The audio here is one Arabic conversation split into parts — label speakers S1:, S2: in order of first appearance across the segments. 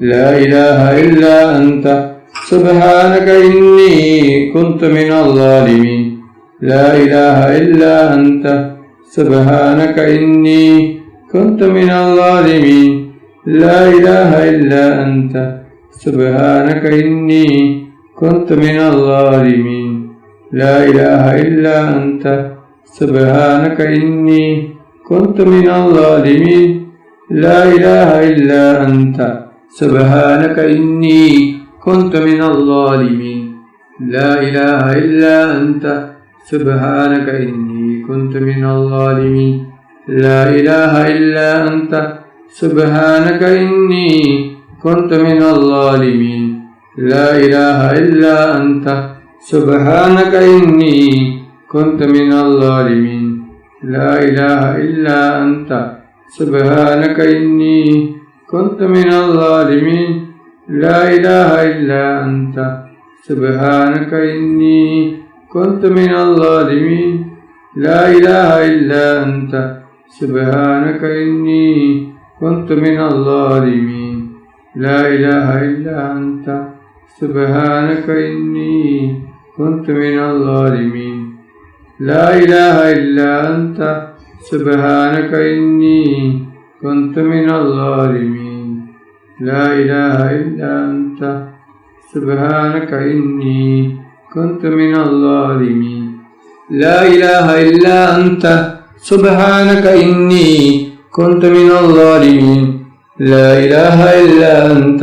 S1: لا إله إلا أنت سبحانك إني كنت من الظالمين لا إله إلا أنت سبحانك إني كنت من الظالمين لا إله إلا أنت سبحانك إني كنت من الظالمين لا إله إلا أنت سبحانك إني كنت من الظالمين لا إله إلا أنت سبحانك إني كنت من الظالمين لا إله إلا أنت سبحانك إني كنت من الظالمين لا إله إلا أنت سبحانك إني كنت من الظالمين لا إله إلا أنت سبحانك إني كنت من الظالمين لا إله إلا أنت سبحانك إني كنت من الظالمين لا إله إلا أنت سبحانك إني كنت من الظالمين لا إله إلا أنت سبحانك إني كنت من الظالمين لا إله إلا أنت سبحانك إني كنت من الظالمين لا إله إلا أنت سبحانك إني كنت من الظالمين لا إله إلا أنت سبحانك إني كنت من الظالمين لا إله إلا أنت سبحانك إني كنت من الظالمين لا إله إلا أنت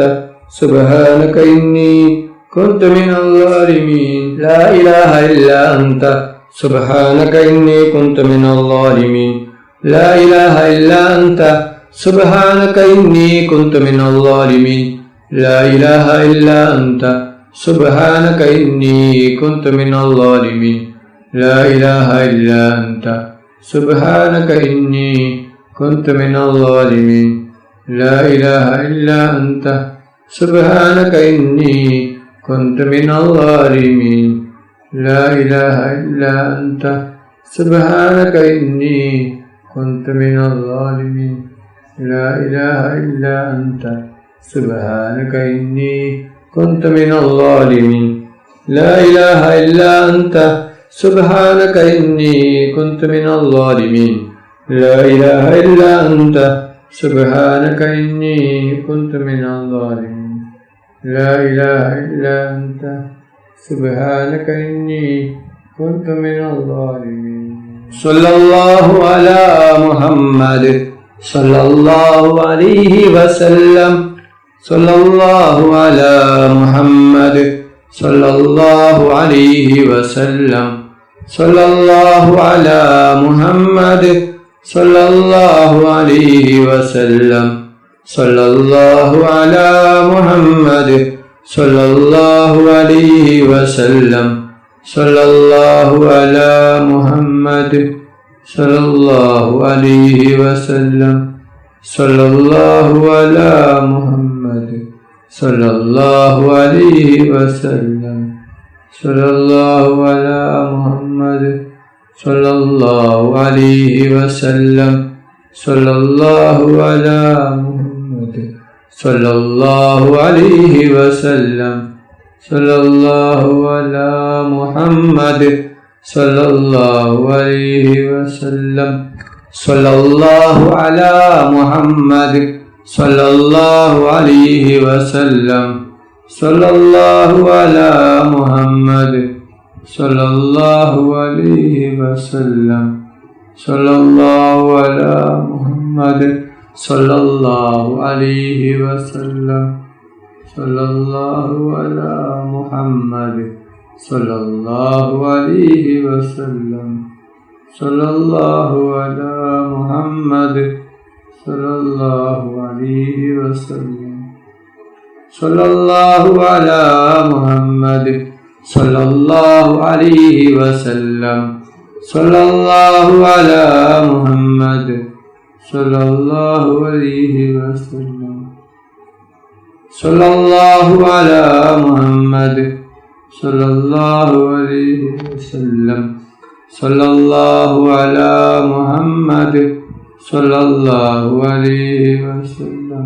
S1: سبحانك إني كنت من الظالمين لا إله إلا أنت سبحانك إني كنت من الظالمين لا إله إلا أنت سبحانك إني كنت من الظالمين لا إله إلا أنت سبحانك إني كنت من الظالمين لا إله إلا أنت سبحانك إني كنت من الظالمين لا إله إلا أنت سبحانك إني كنت من الظالمين لا إله إلا أنت سبحانك إني كنت من الظالمين لا إله إلا أنت سبحانك إني كنت من الظالمين لا إله إلا أنت سبحانك إني كنت من الظالمين لا إله إلا أنت سبحانك إني كنت من الظالمين لا إله إلا أنت سبحانك إني كنت من الظالمين صلى الله على محمد صلى الله عليه وسلم صلى الله على محمد صلى الله عليه وسلم صلى الله على محمد صلى الله عليه وسلم صلى الله على محمد صلى الله عليه وسلم صلى الله على محمد صلى الله عليه وسلم صلى الله على محمد صلى الله عليه وسلم صلى الله على محمد صلى الله عليه وسلم صلى الله على محمد صلى الله عليه وسلم صلى الله على محمد صلى الله عليه وسلم صلى الله على محمد صلى الله عليه وسلم صلى الله على محمد صلى الله عليه وسلم صلى الله على محمد صلى الله عليه وسلم صلى الله على محمد صلى الله عليه وسلم صلى الله على محمد صلى الله عليه وسلم صلى الله على محمد صلى الله عليه وسلم صلى الله على محمد صلى الله عليه وسلم صلى الله على محمد صلى الله عليه وسلم صلى الله على محمد صلى الله عليه وسلم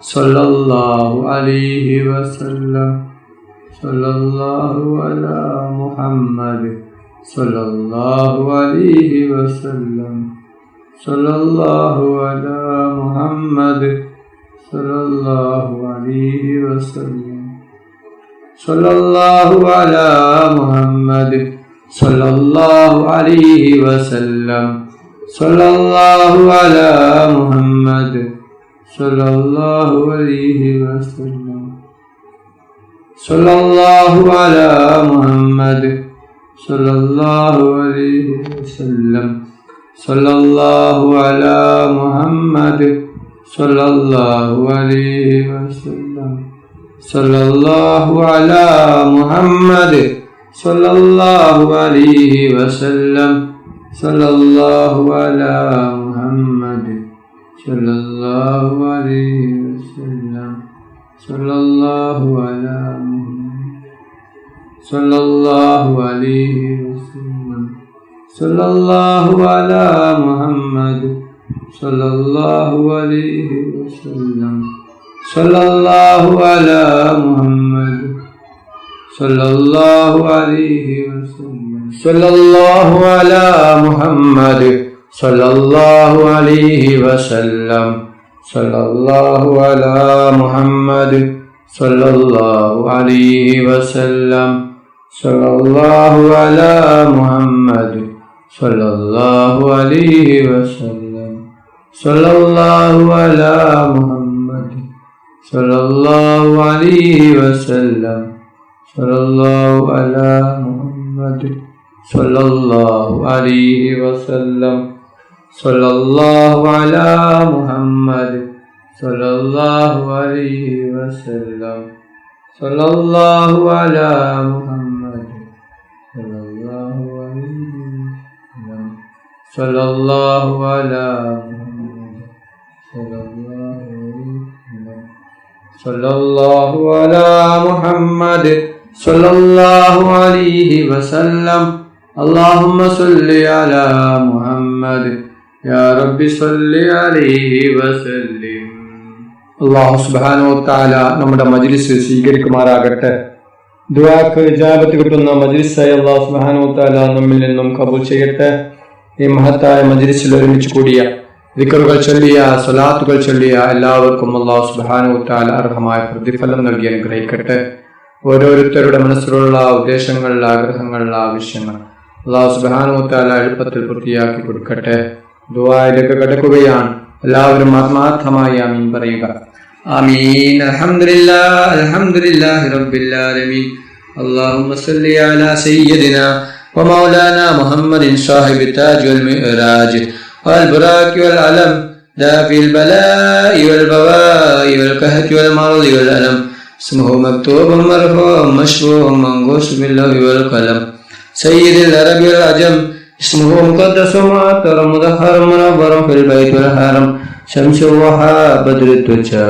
S1: sallallahu alayhi wa sallam. Sallallahu ala Muhammad sallallahu alayhi wa sallam. Sallallahu ala Muhammad sallallahu alayhi wa sallam. Sallallahu ala Muhammad sallallahu alayhi wa sallam. Sallallahu ala Muhammad sallallahu alayhi wa sallam. Sallallahu ala Muhammad sallallahu alayhi wa sallam. Sallallahu ala Muhammad sallallahu alayhi wa sallam. Sallallahu ala Muhammad sallallahu alayhi wa sallam. Sallallahu ala Muhammad sallallahu alayhi wa sallam. Sallallahu ala Muhammad sallallahu alayhi wa sallam. Sallallahu ala Muhammad sallallahu alayhi wa sallam. Sallallahu ala Muhammad sallallahu alayhi wa sallam. Sallallahu ala Muhammad sallallahu alayhi wa sallam. Sallallahu ala Muhammad sallallahu alayhi wa sallam. Sallallahu ala Muhammad sallallahu alayhi wa sallam. Sallallahu ala Muhammad sallallahu alayhi wa sallam. Sallallahu ala Muhammad sallallahu alayhi wa sallam. Sallallahu ala Muhammad sallallahu alayhi wa sallam. Sallallahu ala Muhammad sallallahu alayhi wa sallam. Sallallahu ala Muhammad sallallahu ala Muhammad sallallahu alayhi wa sallam. Allahumma salli ala Muhammad ya Rabbi salli alayhi wa sallim. അല്ലാഹു സുബ്ഹാനഹു വ തആല നമ്മുടെ മജ്ലിസ് സ്വീകരിക്കുമാറാകട്ടെ. ദുആക്ക് ഇജാബത്ത് കിട്ടുന്ന മജ്ലിസായി അല്ലാഹു സുബ്ഹാനഹു വ തആല നമ്മിൽ നിന്നും കബൂൽ ചെയ്യട്ടെ. ഈ മഹത്തായ മജ്ലിസിൽ ഒരുമിച്ച് കൂടിയ ദിക്റുകൾ ചൊല്ലിയ സ്വലാത്തുകൾ ചൊല്ലിയ എല്ലാവർക്കും അല്ലാഹു സുബ്ഹാനഹു വ തആല അർഹമായ പ്രതിഫലം നൽകി അനുഗ്രഹിക്കട്ടെ. ഓരോരുത്തരുടെ മനസ്സിലുള്ള ഉദ്ദേശങ്ങൾ, ആഗ്രഹങ്ങൾ, ആവശ്യങ്ങൾ അല്ലാഹു സുബ്ഹാനഹു വ തആല എളുപ്പത്തിൽ പൂർത്തിയാക്കി കൊടുക്കട്ടെ. ദുആയിലേക്ക് കടക്കുകയാണ്. എല്ലാവരും ആത്മാർത്ഥമായി ആമീൻ പറയുക. ആമീൻ. അൽഹംദുലില്ലാഹ് അൽഹംദുലില്ലാഹി റബ്ബിൽ ആലമീൻ. അല്ലാഹുമ്മ സല്ലി അലാ സയ്യിദിനാ വ മൗലാനാ മുഹമ്മദിൻ സാഹിബി താജ് വൽ മിഅ്റാജ് വൽ ബുറാഖ് വൽ അലം ദാഫിൽ ബലാഇ വൽ ബവാഇ വൽ കഹ്തി വൽ മർദി വൽ അലം. اسمه مكتوب مرفوع مشفوع منقوش باللوح والقلم. سيد العرب والعجم اسمه مقدس معطر مدهر منور في البيت والحرم. شمس الضحى بدر الدجى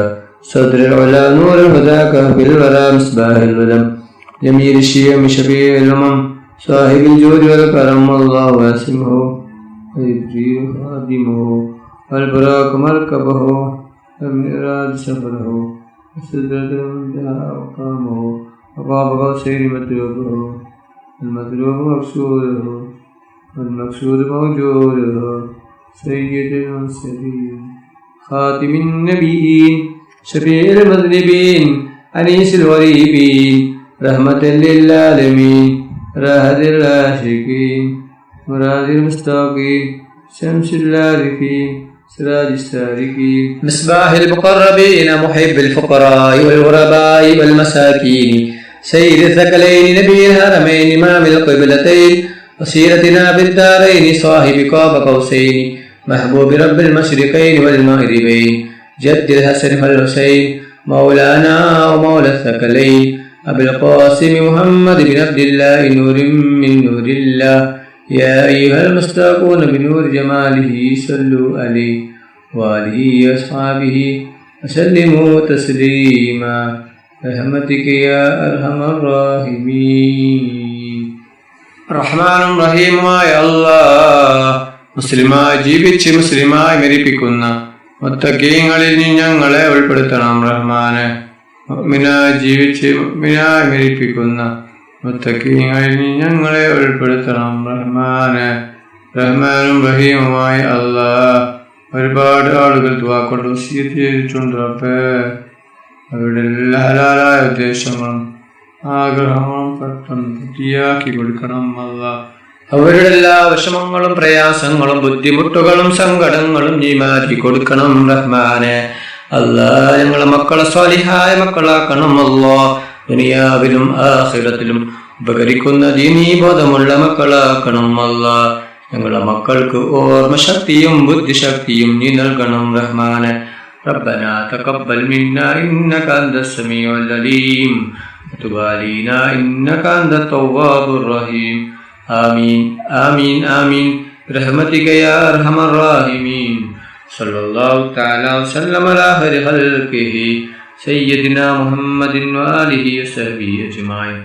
S1: صدر العلا نور الهدى كهف الورى مصباح الولم. جميل الشيم شفيع الامم صاحب الجود والكرم. الله واسمه وجبريل خادمه والبراق مركبه والمعراج سفره. السدرة المنتهى مقامه وقاب قوسين مطلوبه. المطلوب مقصوده والمقصود موجوده. سيد المرسلين خاتم النبيين شفيع المذنبين أنيس الغريبين رحمة للعالمين راحة العاشقين مراد المستقيم شمس العارفين سراج السالكين مصباح المقربين محب الفقراء والغرباء والمساكين. سيد الثقلين نبي الهرمين إمام القبلتين وسيرتنا بالدارين صاحب قاب قوسين محبوب رب المشرقين والمغربين. جد الحسن والحسين مولانا ومولى الثقلين أبي القاسم محمد بن عبد الله نور من نور الله. يا أيها المستاقون بنور جماله صلوا عليه وآله وأصحابه وسلموا تسليما برحمتك يا أرحم الراحمين. റഹ്മാനും റഹീമുമായ അല്ലാഹ്, മുസ്ലിമായി ജീവിച്ച് മുസ്ലിമായി മരിപ്പിക്കുന്ന മുത്തഖീങ്ങളിൽ നീ ഞങ്ങളെ ഉൾപ്പെടുത്തണം റഹ്മാനെ. മുഅ്മിനായി ജീവിച്ച് മുഅ്മിനായി മരിപ്പിക്കുന്ന മുത്തഖീങ്ങളിൽ നീ ഞങ്ങളെ ഉൾപ്പെടുത്തണം റഹ്മാനെ. റഹ്മാനും റഹീമുമായ അല്ലാഹ്, ഒരുപാട് ആളുകൾ ദുആ കൊണ്ട് വസിയത്ത് ചെയ്തിട്ടുണ്ട് റബ്ബേ. അവരുടെ എല്ലാ ഹലാലായ ഉദ്ദേശങ്ങളും ആഗ്രഹങ്ങളും പെട്ടെന്ന് പൂർത്തിയാക്കി കൊടുക്കണം അല്ലാഹ്. അവരുടെ എല്ലാ വിഷമങ്ങളും പ്രയാസങ്ങളും ബുദ്ധിമുട്ടുകളും സങ്കടങ്ങളും നീ മാറ്റി കൊടുക്കണം റഹ്മാനെ. അല്ലാഹ്, ഞങ്ങളെ മക്കളെ സ്വാലിഹായ മക്കളാക്കണം അല്ലാഹ്. ദുനിയാവിലും ആഖിറത്തിലും ഉപകരിക്കുന്ന ദീനീ ബോധമുള്ള മക്കളാക്കണം അല്ലാഹ്. ഞങ്ങളെ മക്കൾക്ക് ഓർമ്മശക്തിയും ബുദ്ധിശക്തിയും നീ നൽകണം റഹ്മാനെ. ربنا تقبل منا إنك أنت السميع العليم وتب علينا إنك أنت التواب الرحيم. آمين آمين آمين برحمتك يا أرحم الراحمين. صلى الله تعالى وسلم على خير خلقه سيدنا محمد وآله وصحبه أجمعين.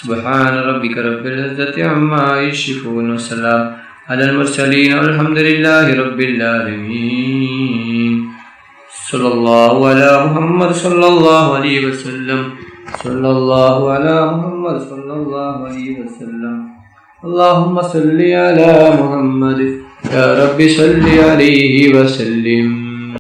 S1: سبحان ربك رب العزة عما يصفون وسلام على المرسلين والحمد لله رب العالمين. صلى الله على محمد صلى الله عليه وسلم. صلى الله على محمد صلى الله عليه وسلم. اللهم صل على محمد يا رب صل عليه وسلم.